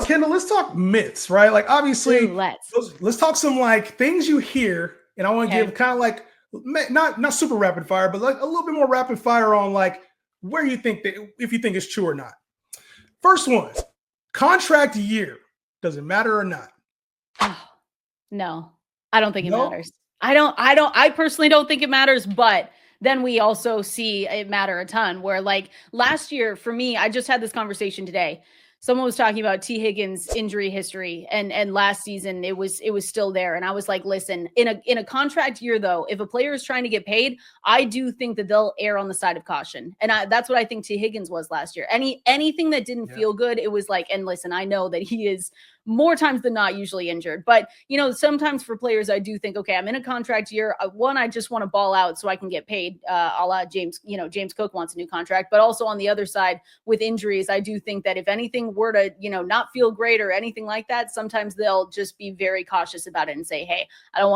Kendall, let's talk myths, right? Like, obviously, Ooh, let's. let's talk some like things you hear, and I want to Okay. give kind of like not super rapid fire, but like a little bit more rapid fire on like where you think that if you think it's true or not. First one, contract year. Does it matter or not? Oh, no, I don't think it No. matters. I personally don't think it matters, but then we also see it matter a ton where like last year for me, I just had this conversation today. Someone was talking about T. Higgins injury history and last season it was still there. And I was like, listen, in a contract year though, if a player is trying to get paid, I do think that they'll err on the side of caution. And that's what I think T. Higgins was last year. Anything that didn't feel good, it was like, and listen, I know that he is more times than not usually injured. But, sometimes for players, I do think, okay, I'm in a contract year. One, I just want to ball out so I can get paid. A la James, James Cook wants a new contract. But also on the other side with injuries, I do think that if anything were to, not feel great or anything like that, sometimes they'll just be very cautious about it and say, hey, I don't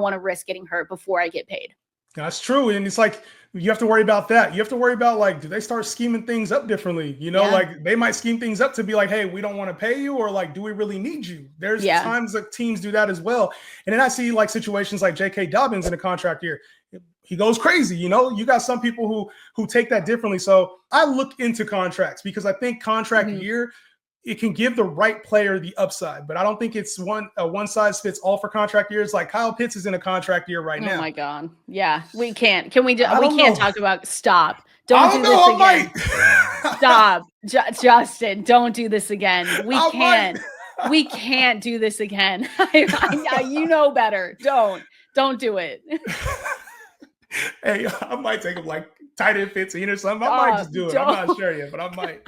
want to risk getting hurt before I get paid. That's true. And it's like, you have to worry about that. You have to worry about like, do they start scheming things up differently? Like they might scheme things up to be like, hey, we don't want to pay you, or like, do we really need you? There's times that teams do that as well. And then I see like situations like J.K. Dobbins in a contract year. He goes crazy. You got some people who take that differently. So I look into contracts because I think contract year, it can give the right player the upside, but I don't think it's one size fits all for contract years. Like Kyle Pitts is in a contract year right now. Oh my God. Yeah, we can't. Can we we can't talk about stop. Don't do this again. Stop. Justin, don't do this again. We can't. We can't do this again. You know better. Don't do it. Hey, I might take him like tight end 15 or something. I might just do it. I'm not sure yet, but I might.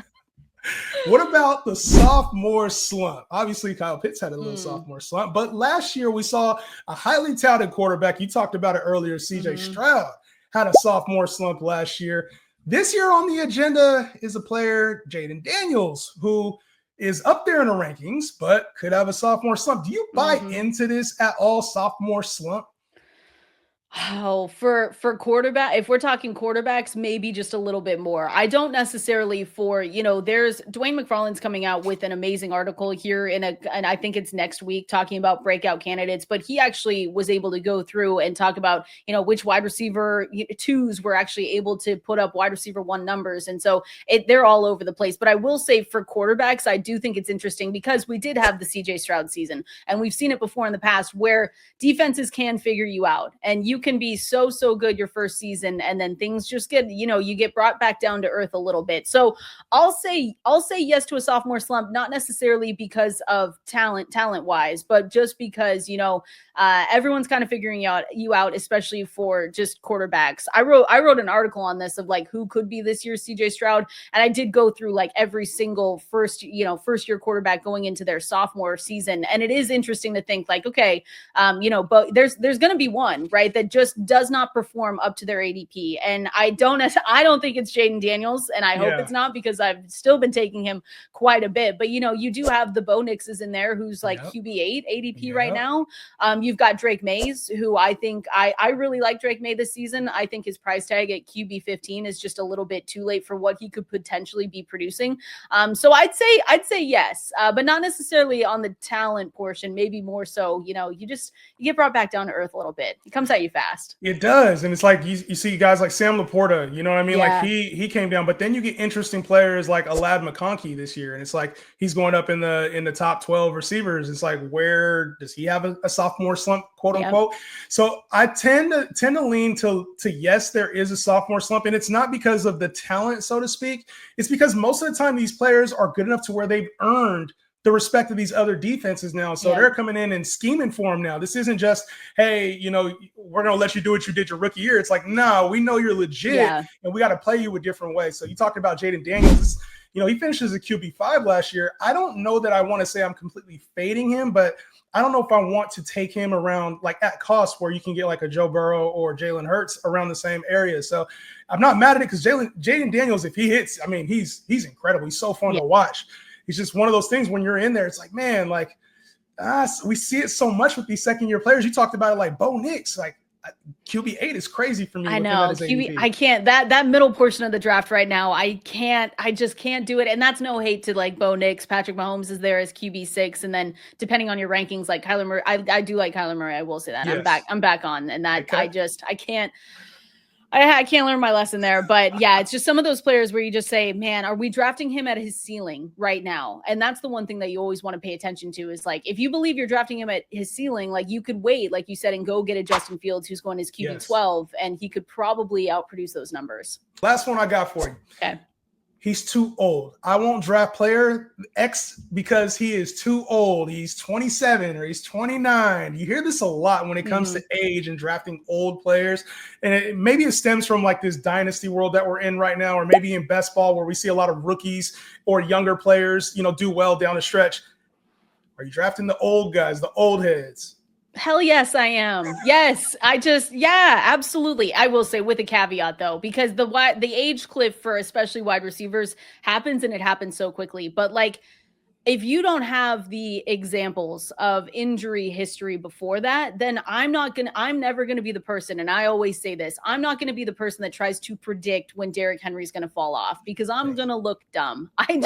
What about the sophomore slump? Obviously, Kyle Pitts had a little sophomore slump, but last year we saw a highly touted quarterback. You talked about it earlier. CJ Stroud had a sophomore slump last year. This year on the agenda is a player, Jaden Daniels, who is up there in the rankings, but could have a sophomore slump. Do you buy into this at all, sophomore slump? Oh, for quarterback, if we're talking quarterbacks, maybe just a little bit more. I don't necessarily there's Dwayne McFarland's coming out with an amazing article here and I think it's next week talking about breakout candidates, but he actually was able to go through and talk about, which wide receiver twos were actually able to put up wide receiver one numbers. And so they're all over the place. But I will say for quarterbacks, I do think it's interesting because we did have the CJ Stroud season and we've seen it before in the past where defenses can figure you out and you can be so good your first season and then things just get you get brought back down to earth a little bit. So I'll say yes to a sophomore slump, not necessarily because of talent wise, but just because everyone's kind of figuring you out, especially for just quarterbacks. I wrote an article on this of like who could be this year's CJ Stroud, and I did go through like every single first year quarterback going into their sophomore season, and it is interesting to think like, okay, but there's going to be one, right, that just does not perform up to their ADP. And I don't think it's Jaden Daniels, and I hope it's not because I've still been taking him quite a bit. But you do have the Bo Nixes in there who's like QB8 ADP right now. You've got Drake Mays, who I think I really like Drake May this season. I think his price tag at QB15 is just a little bit too late for what he could potentially be producing. So I'd say yes, but not necessarily on the talent portion, maybe more so, you get brought back down to earth a little bit. It comes at you fast. It does. And it's like you see guys like Sam Laporta, you know what I mean? Like he came down, but then you get interesting players like Alad McConkey this year. And it's like he's going up in the top 12 receivers. It's like, where does he have a sophomore slump, quote unquote? So I tend to lean to yes, there is a sophomore slump. And it's not because of the talent, so to speak. It's because most of the time these players are good enough to where they've earned the respect of these other defenses now. So they're coming in and scheming for him now. This isn't just, hey, we're going to let you do what you did your rookie year. It's like, no, we know you're legit and we got to play you a different way. So you talked about Jaden Daniels. He finished as a QB5 last year. I don't know that I want to say I'm completely fading him, but I don't know if I want to take him around like at cost where you can get like a Joe Burrow or Jalen Hurts around the same area. So I'm not mad at it because Jaden Daniels, if he hits, I mean, he's incredible. He's so fun to watch. It's just one of those things when you're in there, it's like, man, like we see it so much with these second-year players. You talked about it like Bo Nix. Like QB8 is crazy for me I with him at know his ADP. I can't that middle portion of the draft right now. I just can't do it. And that's no hate to like Bo Nix. Patrick Mahomes is there as QB6, and then depending on your rankings, like Kyler Murray, I do like Kyler Murray. I will say that Yes. I'm back on, and that Okay. I can't learn my lesson there. But yeah, it's just some of those players where you just say, man, are we drafting him at his ceiling right now? And that's the one thing that you always want to pay attention to is like, if you believe you're drafting him at his ceiling, like you could wait, like you said, and go get a Justin Fields who's going his QB12, and he could probably outproduce those numbers. Last one I got for you. Okay. He's too old. I won't draft player X because he is too old. He's 27 or he's 29. You hear this a lot when it comes to age and drafting old players. And maybe it stems from like this dynasty world that we're in right now, or maybe in best ball where we see a lot of rookies or younger players, do well down the stretch. Are you drafting the old guys, the old heads? Hell yes, I am. Yes, absolutely. I will say with a caveat though, because the age cliff for especially wide receivers happens, and it happens so quickly. But like, if you don't have the examples of injury history before that, then I'm never going to be the person. And I always say this, I'm not going to be the person that tries to predict when Derrick Henry's going to fall off, because I'm going to look dumb. I'm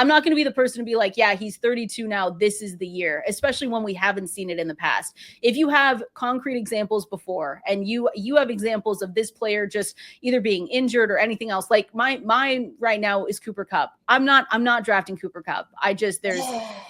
not going to be the person to be like, yeah, he's 32 now, this is the year, especially when we haven't seen it in the past. If you have concrete examples before, and you have examples of this player just either being injured or anything else, like mine right now is Cooper Kupp. I'm not drafting Cooper Kupp. There's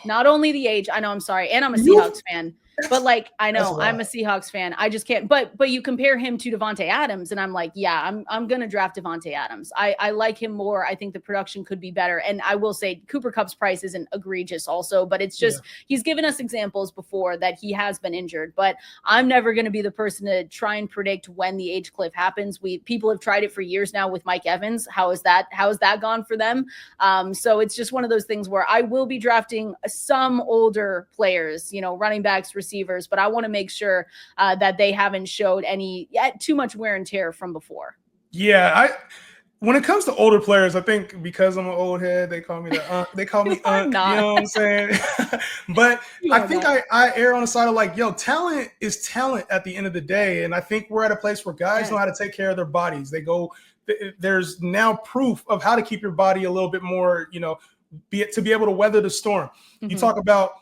not only the age, I know, I'm sorry, and I'm a Seahawks fan, but like, I know I'm a Seahawks fan. I just can't, but you compare him to Devontae Adams, and I'm like, yeah, I'm going to draft Devontae Adams. I like him more. I think the production could be better. And I will say Cooper Kupp's price isn't egregious also, but it's just, he's given us examples before that he has been injured, but I'm never going to be the person to try and predict when the age cliff happens. People have tried it for years now with Mike Evans. How has that gone for them? So it's just one of those things where I will be drafting some older players, running backs, receivers, but I want to make sure that they haven't showed too much wear and tear from before. Yeah, when it comes to older players, I think because I'm an old head, they call me they call me Unk, you know what I'm saying? But I think I err on the side of like, talent is talent at the end of the day. And I think we're at a place where guys know how to take care of their bodies. There's now proof of how to keep your body a little bit more, to be able to weather the storm. You talk about,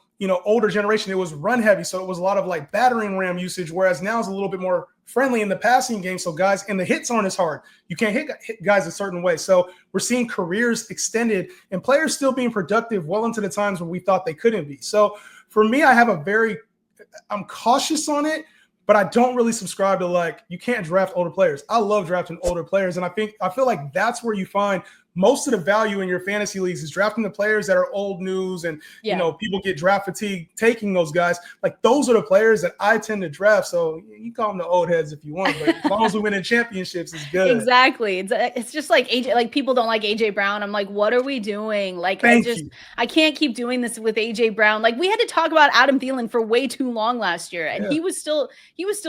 older generation, it was run heavy. So it was a lot of like battering ram usage, whereas now it's a little bit more friendly in the passing game. So guys, and the hits aren't as hard. You can't hit guys a certain way. So we're seeing careers extended and players still being productive well into the times when we thought they couldn't be. So for me, I'm cautious on it, but I don't really subscribe to like, you can't draft older players. I love drafting older players. And I feel like that's where you find most of the value in your fantasy leagues is drafting the players that are old news and, people get draft fatigue taking those guys. Like those are the players that I tend to draft. So you call them the old heads if you want, but as long as we win in championships, it's good. Exactly. It's just like AJ, like people don't like AJ Brown. I'm like, what are we doing? Like, I can't keep doing this with AJ Brown. Like we had to talk about Adam Thielen for way too long last year, and he was still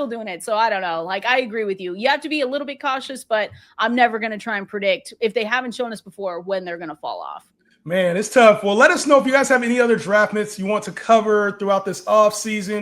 doing it. So I don't know. Like I agree with you. You have to be a little bit cautious, but I'm never going to try and predict if they haven't shown us before when they're going to fall off. Man, it's tough. Well, let us know if you guys have any other draft myths you want to cover throughout this off season.